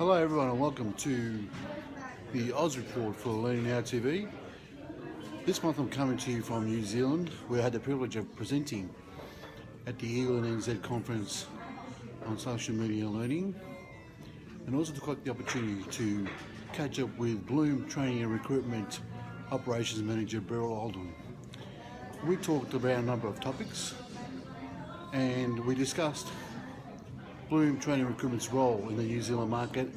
Hello everyone and welcome to the Oz Report for Learning Now TV. This month I'm coming to you from New Zealand, where I had the privilege of presenting at the eLearnNZ conference on social media learning, and also took the opportunity to catch up with Bloom Training and Recruitment Operations Manager Beryl Oldham. We talked about a number of topics and we discussed Bloom Training and Recruitment's role in the New Zealand market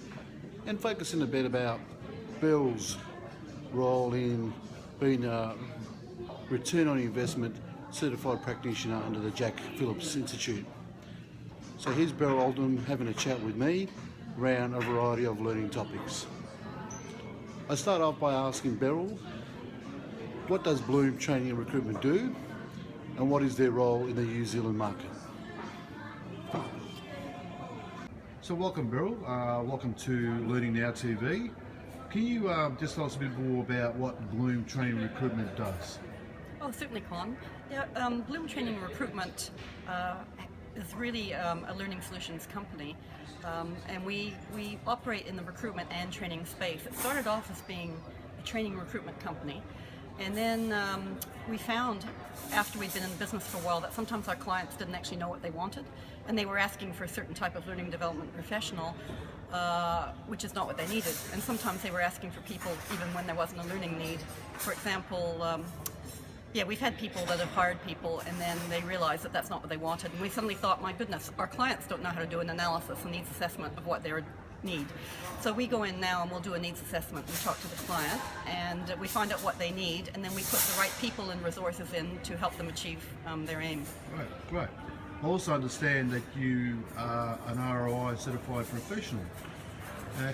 and focusing a bit about Beryl's role in being a return on investment certified practitioner under the Jack Phillips Institute. So here's Beryl Oldham having a chat with me around a variety of learning topics. I start off by asking Beryl, what does Bloom Training and Recruitment do and what is their role in the New Zealand market? So welcome Beryl, welcome to Learning Now TV. Can you just tell us a bit more about what Bloom Training and Recruitment does? Oh, certainly, Con. Yeah, Bloom Training and Recruitment is really a learning solutions company, and we operate in the recruitment and training space. It started off as being a training recruitment company, and then we found after we'd been in business for a while that sometimes our clients didn't actually know what they wanted, and they were asking for a certain type of learning development professional, which is not what they needed. And sometimes they were asking for people even when there wasn't a learning need. For example, we've had people that have hired people and then they realized that that's not what they wanted. And we suddenly thought, my goodness, our clients don't know how to do an analysis and needs assessment of what they need. So we go in now and we'll do a needs assessment. We talk to the client and we find out what they need, and then we put the right people and resources in to help them achieve their aim. Right, great. I also understand that you are an ROI certified professional.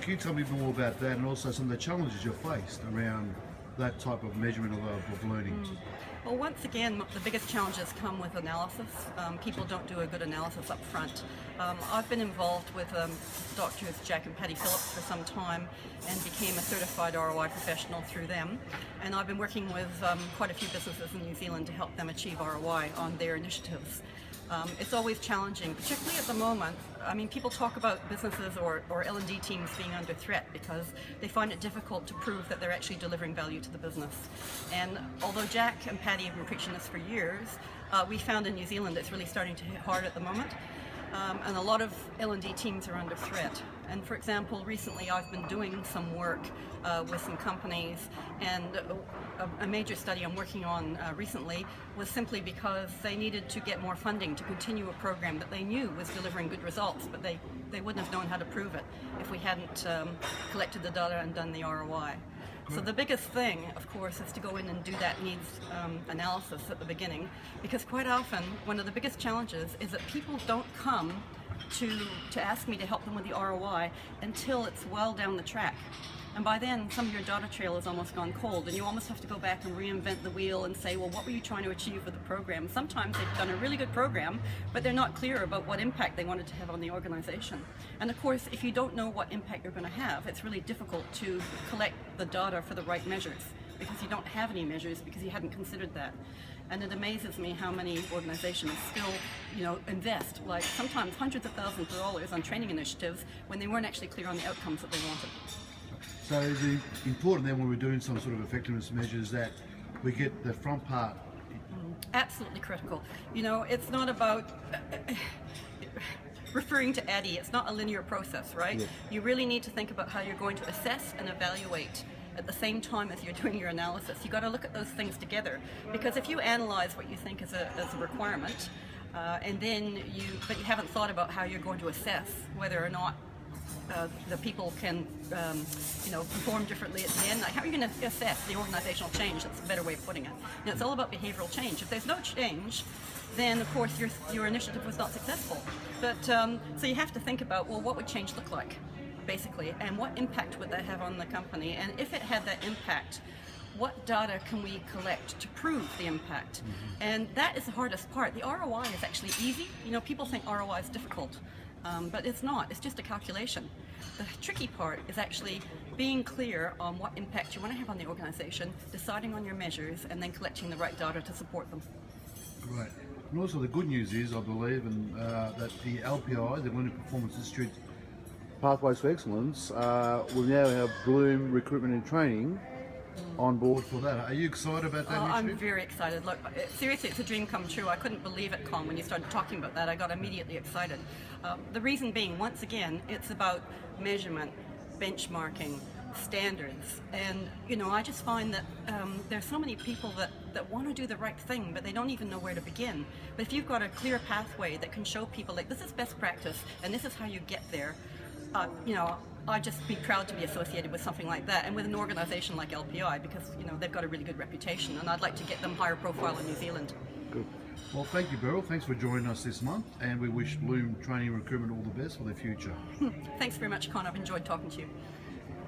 Can you tell me more about that and also some of the challenges you've faced around that type of measurement of learning? Well, once again, the biggest challenges come with analysis. People don't do a good analysis up front. I've been involved with Doctors Jack and Patty Phillips for some time and became a certified ROI professional through them. And I've been working with quite a few businesses in New Zealand to help them achieve ROI on their initiatives. It's always challenging, particularly at the moment. I mean, people talk about businesses or L&D teams being under threat because they find it difficult to prove that they're actually delivering value to the business. And although Jack and Patty have been preaching this for years, we found in New Zealand it's really starting to hit hard at the moment. And a lot of L&D teams are under threat. And for example, recently I've been doing some work with some companies, and a major study I'm working on recently was simply because they needed to get more funding to continue a program that they knew was delivering good results, but they wouldn't have known how to prove it if we hadn't collected the data and done the ROI. So the biggest thing, of course, is to go in and do that needs analysis at the beginning, because quite often one of the biggest challenges is that people don't come to ask me to help them with the ROI until it's well down the track. And by then, some of your data trail has almost gone cold, and you almost have to go back and reinvent the wheel and say, well, what were you trying to achieve with the program? Sometimes they've done a really good program, but they're not clear about what impact they wanted to have on the organization. And of course, if you don't know what impact you're going to have, it's really difficult to collect the data for the right measures, because you don't have any measures because you hadn't considered that. And it amazes me how many organizations still, invest like sometimes hundreds of thousands of dollars on training initiatives when they weren't actually clear on the outcomes that they wanted. So is it important then when we're doing some sort of effectiveness measures that we get the front part? Absolutely critical. It's not about referring to Addie, it's not a linear process, right? Yeah. You really need to think about how you're going to assess and evaluate at the same time as you're doing your analysis. You've got to look at those things together, because if you analyze what you think is a requirement, and then you haven't thought about how you're going to assess whether or not the people can, perform differently at the end. Like, how are you going to assess the organizational change? That's a better way of putting it. It's all about behavioral change. If there's no change, then of course your initiative was not successful. But so you have to think about, well, what would change look like, basically, and what impact would that have on the company? And if it had that impact, what data can we collect to prove the impact? And that is the hardest part. The ROI is actually easy. People think ROI is difficult. But it's not, it's just a calculation. The tricky part is actually being clear on what impact you want to have on the organization, deciding on your measures, and then collecting the right data to support them. Right. And also the good news is, I believe, that the LPI, the Learning Performance Institute, Pathways for Excellence, we now have Bloom Recruitment and Training on board for that. Are you excited about that I'm initiative? very excited. Look, seriously, it's a dream come true. I couldn't believe it, Con, when you started talking about that. I got immediately excited. The reason being, once again, it's about measurement, benchmarking, standards, and I just find that there's so many people that want to do the right thing, but they don't even know where to begin. But if you've got a clear pathway that can show people, like, this is best practice and this is how you get there, I'd just be proud to be associated with something like that, and with an organisation like LPI, because they've got a really good reputation, and I'd like to get them higher profile in New Zealand. Good. Well, thank you, Beryl. Thanks for joining us this month, and we wish Bloom Training and Recruitment all the best for their future. Thanks very much, Con. I've enjoyed talking to you.